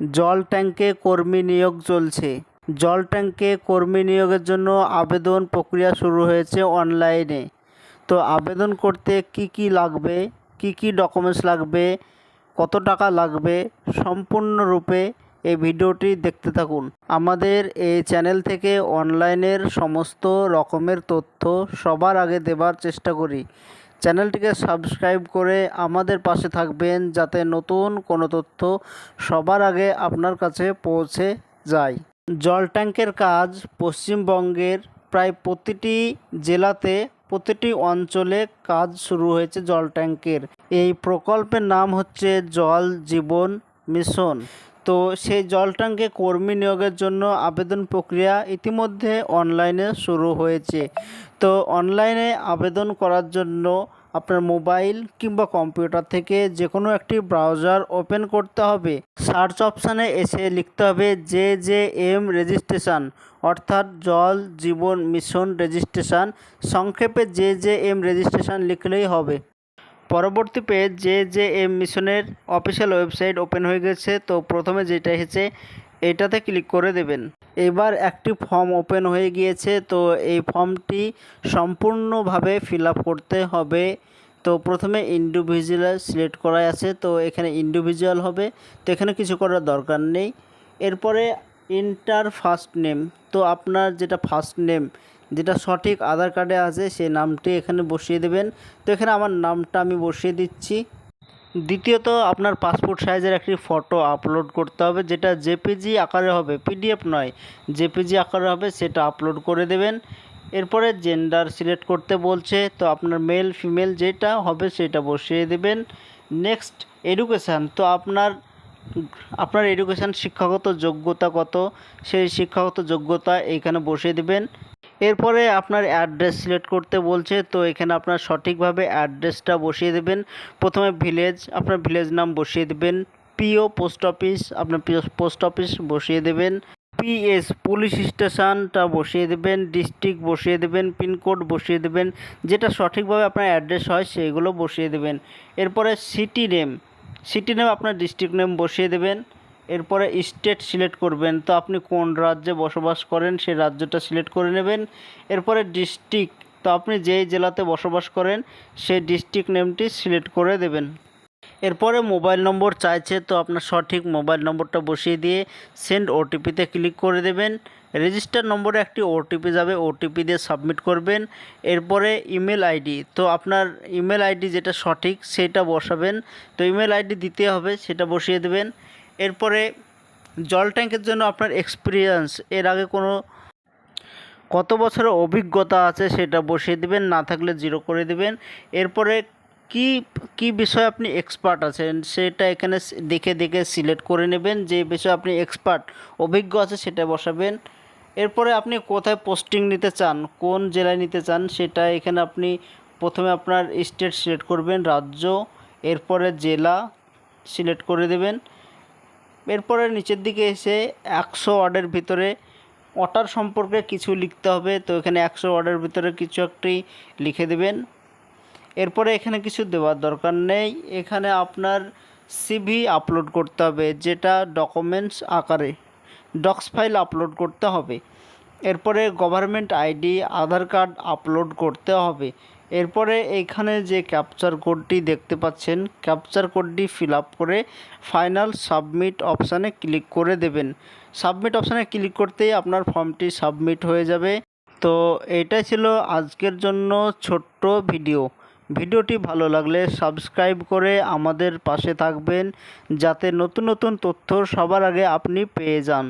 জল ট্যাঙ্কে কর্মী নিয়োগ চলছে। জল ট্যাঙ্কে কর্মী নিয়োগের জন্য আবেদন প্রক্রিয়া শুরু হয়েছে অনলাইনে। তো আবেদন করতে কি কি লাগবে, কি ডকুমেন্টস লাগবে, কত টাকা লাগবে, সম্পূর্ণরূপে এই ভিডিওটি দেখতে থাকুন। আমাদের এই চ্যানেল থেকে অনলাইনের সমস্ত রকমের তথ্য সবার আগে দেবার চেষ্টা করি। চ্যানেলটিকে সাবস্ক্রাইব করে আমাদের পাশে থাকবেন, যাতে নতুন কোনো তথ্য সবার আগে আপনার কাছে পৌঁছে যায়। জল ট্যাঙ্কের কাজ পশ্চিমবঙ্গের প্রায় প্রতিটি জেলাতে, প্রতিটি অঞ্চলে কাজ শুরু হয়েছে জল ট্যাঙ্কের। এই প্রকল্পের নাম হচ্ছে জল জীবন মিশন। তো সেই জল ট্যাঙ্কে কর্মী নিয়োগের জন্য আবেদন প্রক্রিয়া ইতিমধ্যে অনলাইনে শুরু হয়েছে। তো অনলাইনে আবেদন করার জন্য আপনার মোবাইল কিংবা কম্পিউটার থেকে যে কোনো একটি ব্রাউজার ওপেন করতে হবে। সার্চ অপশানে এসে লিখতে হবে JJM রেজিস্ট্রেশন, অর্থাৎ জল জীবন মিশন রেজিস্ট্রেশন, সংক্ষেপে JJM রেজিস্ট্রেশন লিখলেই হবে। পরবর্তী পেজ JJM মিশনের অফিসিয়াল ওয়েবসাইট ওপেন হয়ে গেছে। তো প্রথমে যেটা এসেছে এটাতে ক্লিক করে দেবেন। এবার একটি ফর্ম ওপেন হয়ে গিয়েছে। তো এই ফর্মটি সম্পূর্ণভাবে ফিল আপ করতে হবে। তো প্রথমে ইন্ডিভিজুয়াল সিলেক্ট করা আছে, তো এখানে ইন্ডিভিজুয়াল হবে। তো এখানে কিছু করার দরকার নেই। এরপরে ইন্টার ফার্স্ট নেম, তো আপনার যেটা ফার্স্ট নেম, যেটা সঠিক আধার কার্ডে আছে সেই নামটি এখানে বসিয়ে দেবেন। তো এখানে আমার নামটা আমি বসিয়ে দিচ্ছি। দ্বিতীয়ত আপনার পাসপোর্ট সাইজের একটি ফটো আপলোড করতে হবে, যেটা জেপিজি আকারে হবে, পিডিএফ নয়, জেপিজি আকারে হবে, সেটা আপলোড করে দেবেন। এরপরে জেন্ডার সিলেক্ট করতে বলছে, তো আপনার মেল ফিমেল যেটা হবে সেটা বসিয়ে দেবেন। নেক্সট এডুকেশান, তো আপনার এডুকেশান শিক্ষাগত যোগ্যতা কত, সেই শিক্ষাগত যোগ্যতা এইখানে বসিয়ে দেবেন। এরপরে আপনার অ্যাড্রেস সিলেক্ট করতে বলছে, তো এখানে আপনার সঠিকভাবে অ্যাড্রেসটা বসিয়ে দেবেন। প্রথমে ভিলেজ, আপনার ভিলেজ নাম বসিয়ে দেবেন। পিও পোস্ট অফিস, আপনার পোস্ট অফিস বসিয়ে দেবেন। পিএস পুলিশ স্টেশনটা বসিয়ে দেবেন। ডিস্ট্রিক্ট বসিয়ে দেবেন। পিনকোড বসিয়ে দেবেন। যেটা সঠিকভাবে আপনার অ্যাড্রেস হয় সেইগুলো বসিয়ে দেবেন। এরপরে সিটি নেম আপনার ডিস্ট্রিক্ট নেম বসিয়ে দেবেন। এরপরে স্টেট সিলেক্ট করবেন, তো আপনি কোন রাজ্যে বসবাস করেন সেই রাজ্যটা সিলেক্ট করে নেবেন। এরপরে ডিস্ট্রিক্ট, তো আপনি যেই জেলাতে বসবাস করেন সেই ডিস্ট্রিক্ট নেমটি সিলেক্ট করে দেবেন। এরপরে মোবাইল নম্বর চাইছে, তো আপনার সঠিক মোবাইল নম্বরটা বসিয়ে দিয়ে সেন্ড ওটিপিতে ক্লিক করে দেবেন। রেজিস্টার নম্বরে একটি ওটিপি যাবে, ওটিপি দিয়ে সাবমিট করবেন। এরপরে ইমেল আইডি, তো আপনার ইমেল আইডি যেটা সঠিক সেটা বসাবেন। তো ইমেল আইডি দিতে হবে, সেটা বসিয়ে দেবেন। এরপরে জল ট্যাঙ্কের জন্য আপনার এক্সপিরিয়েন্স, এর আগে কত বছরের অভিজ্ঞতা আছে সেটা বসিয়ে দেবেন, না থাকলে 0 করে দেবেন। এরপরে কি বিষয়ে আপনি এক্সপার্ট আছেন সেটা এখানে দেখে সিলেক্ট করে নেবেন, যে বিষয়ে আপনি এক্সপার্ট অভিজ্ঞ আছে সেটা বসাবেন। এরপরে আপনি কোথায় পোস্টিং নিতে চান, কোন জেলায় নিতে চান সেটা এখানে আপনি প্রথমে আপনার স্টেট সিলেক্ট করবেন, রাজ্য, এরপরে জেলা সিলেক্ট করে দেবেন। এরপরে নিচের দিকে এসে 100 ওয়ার্ডের ভিতরে ওটার সম্পর্কে কিছু লিখতে হবে, তো এখানে 100 ওয়ার্ডের ভিতরে কিছু একটি লিখে দেবেন। এরপরে এখানে কিছু দেওয়ার দরকার নেই, এখানে আপনার সিভি আপলোড করতে হবে, যেটা ডকুমেন্টস আকারে ডক্স ফাইল আপলোড করতে হবে। এরপরে গভর্নমেন্ট আইডি, আধার কার্ড আপলোড করতে হবে। এরপরে এখানে যে ক্যাপচার কোডটি দেখতে পাচ্ছেন, ক্যাপচার কোডটি ফিল আপ করে ফাইনাল সাবমিট অপশানে ক্লিক করে দেবেন। সাবমিট অপশানে ক্লিক করতেই আপনার ফর্মটি সাবমিট হয়ে যাবে। তো এটাই ছিল আজকের জন্য ছোট্ট ভিডিওটি ভালো লাগলে সাবস্ক্রাইব করে আমাদের পাশে থাকবেন, যাতে নতুন তথ্য সবার আগে আপনি পেয়ে যান।